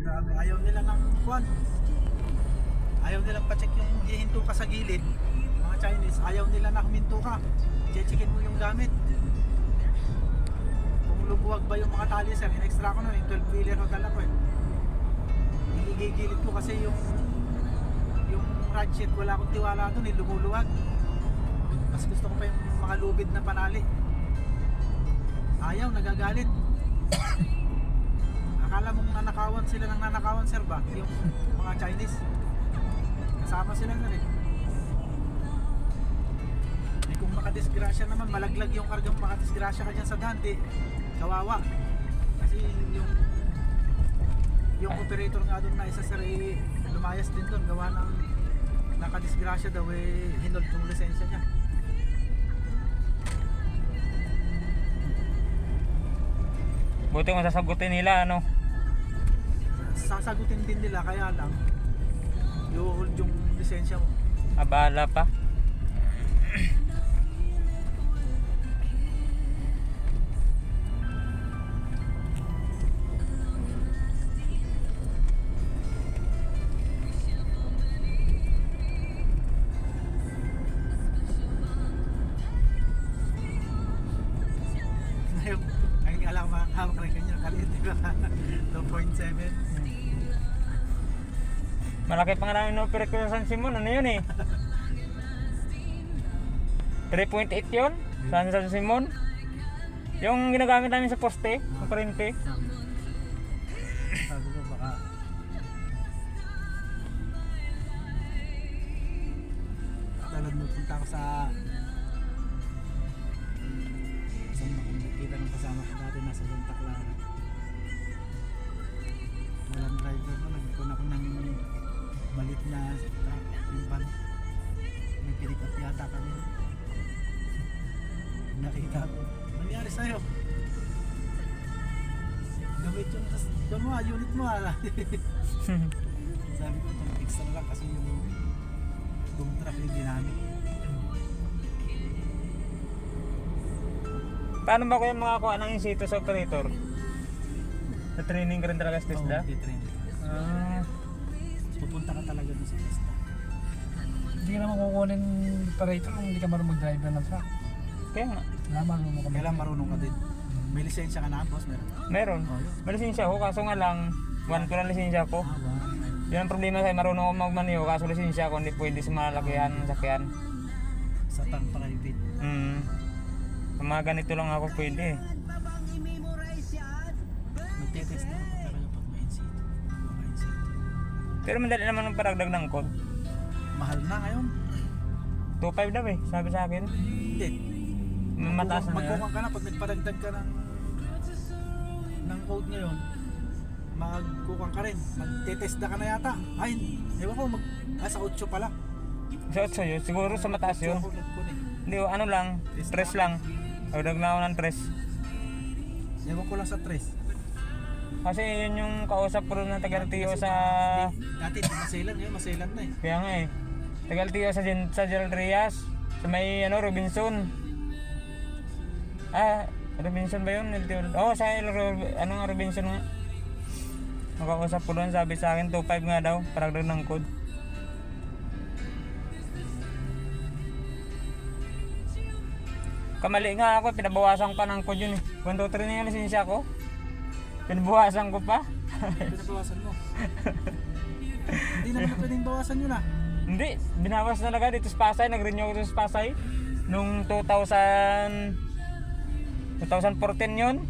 Grabe, ayaw nila ng kwan. Ayaw nilang pa-check yung hihinto ka sa gilid. Mga Chinese, ayaw nila na huminto ka. Checkin mo yung gamit. Kung lumuwag ba yung mga tali sir, in-extra ko na yung 12 wheeler o dala ko eh. Igigilid ko kasi yung ratchet, wala akong tiwala doon, lumuluwag. Mas gusto ko pa yung mga lubid na panali. Ayaw, nagagalit. Akala mong nanakawan sila ng nanakawan sir ba? Yung mga Chinese. Kasama sila na rin. Eh kung makadisgrasya naman, malaglag yung kargang, makadisgrasya ka dyan sa daan, di kawawa. Kasi yung operator nga doon na isa sir eh, lumayas din doon, gawa ng nakadisgrasya daw eh, hinold yung lisensya niya. Buti kung sasagutin nila, ano? Sasagutin din nila, kaya lang i-hold yung lisensya mo. Abala pa. Ay, alam mo, hawak rin ganyan, kalit, di ba? 2.7. Malaki pa nga namin no-operate ko sa San Simon. Ano yun eh? 3.8 yun? San Simon? Yung ginagamit namin sa poste, sa kurente. Sabi ko baka talad magpunta ako sa saan makikita ng kasama ko dati nasa Santa Clara. Walang driver na, nagkuna ko ng malit na truck, yung van. May pick up yata kami. Nakita ko, nangyari sa'yo? Gamit yung doon mo, unit mo Sabi ko, itong extra lang kasi yung boom truck yung ginamit. Paano ba kayo makakuha ng insito sa operator? Sa training ka rin talaga sa TESDA? Oo, training. Pupunta ka talaga doon sa TESDA. Hindi ka naman kukunin operator kung hindi ka marunong mag-driver ng truck. Kaya nga. Marunong ka. Kailan marunong ka din? May lisensya ka na, boss? Meron? Meron. Oh, yun. May lisensya ako, kaso nga lang, 1 ko lang lisensya ko. Wow. Yun ang problema sa'yo, marunong ako magmaniho, kaso lisensya ko, hindi pwede sa malalakihan ng sakyan. Sa tank private. Sa mga ganito lang ako pwede. Magte-test na ako talaga pag may insito. May insito. Pero madali naman ang paragdag ng code. Mahal na ngayon. 2.5 daw eh, sabi sa akin. Hindi. Mataas na yun. Magkukang ka na pag nagpadagdag ka ng code ngayon. Magkukang ka rin. Magte-test na ka na yata. Ay, ewan ko, sa 8 pala. Sa 8 yun, siguro sa mataas yun. Ako nagkunin. Hindi, ano lang, 3 lang. Pagdag na ako ng 3. Ewan ko lang sa 3. Kasi yun yung kausap ko rin ng taga-LTO sa... Dati maselan ngayon, maselan na eh. Kaya nga eh. Taga-LTO sa Gerald Reyes. Sa may ano, Robinson. Robinson ba yun? LTO? Oo, sa anong Robinson nga. Nakausap ko doon, sabi sa akin 2.5 nga daw, paragdag ng code. Kamali nga ako, pinabawasan pa ng code yun eh. 1, 2, 3 na yung lisensya ko. Pinabawasan ko pa. Pinabawasan mo. Hindi naman na pwedeng bawasan yun ah. Hindi, binawas na agad dito sa Pasay, nag-renew ako dito sa Pasay. Nung 2014 yun.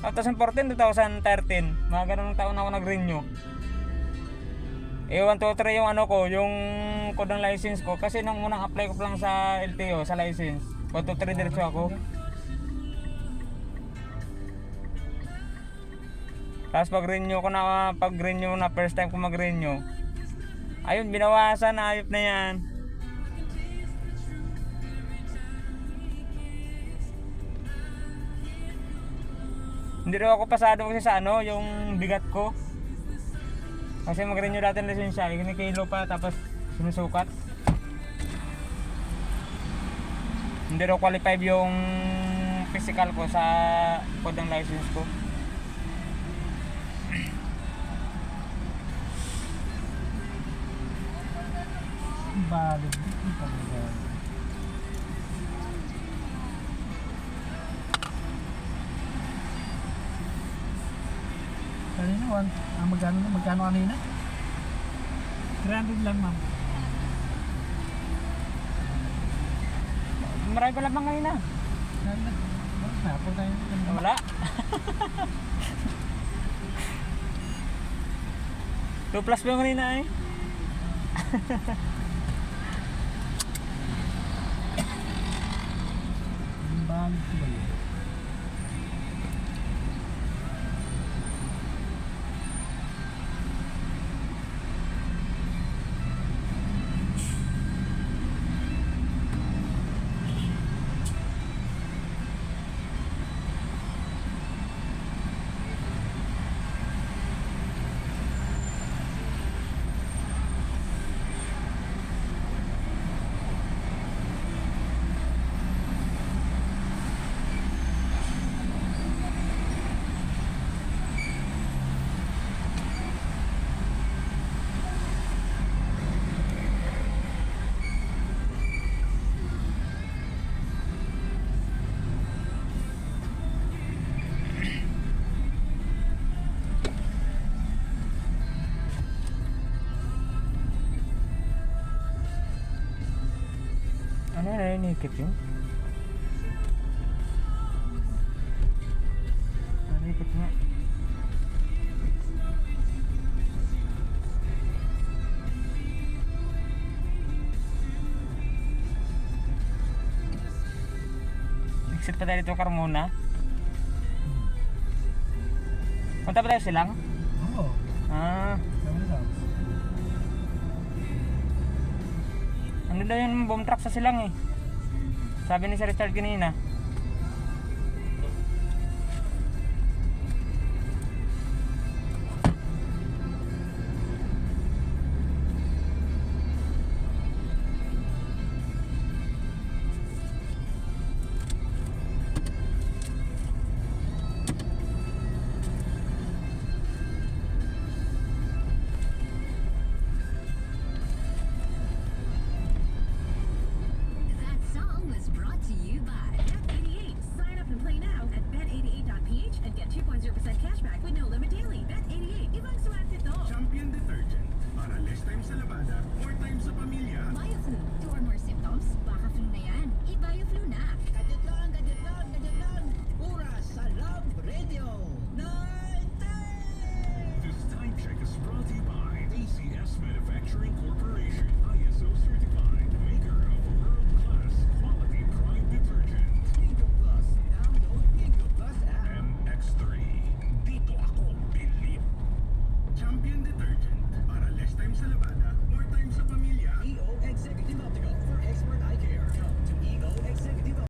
2014, 2013. Mga ganun taon ako nag-renew. 1, 2, 3 yung ano ko, yung code ng license ko. Kasi nung unang apply ko pa lang sa LTO, sa license. 1, 2, 3 diretso ako. Tapos pag-renew na, first time ko mag-renew. Ayun, binawasan, ayop na yan. Hindi rin ako pasado kasi sa ano, yung bigat ko. Kasi mag-renew dati ng lisensya, kinikilo pa tapos sinusukat. Hindi rin qualified yung physical ko sa code ng license ko. valid. Hindi pa valid. Kanina, magkano kanina? 300 lang, ma'am. Marami pala bang ngayon na? Napo tayo. Wala. 2 plus ba yung kanina eh? Ang valid ko ba yun? Ano na nanikip yun? Nanikip nga. Exit pa tayo dito, Carmona. Punta pa tayo silang? Oo. Ah, Sabi daw. ano daw yung boom truck sa silang eh. Sabi ni Sir Richard kanina.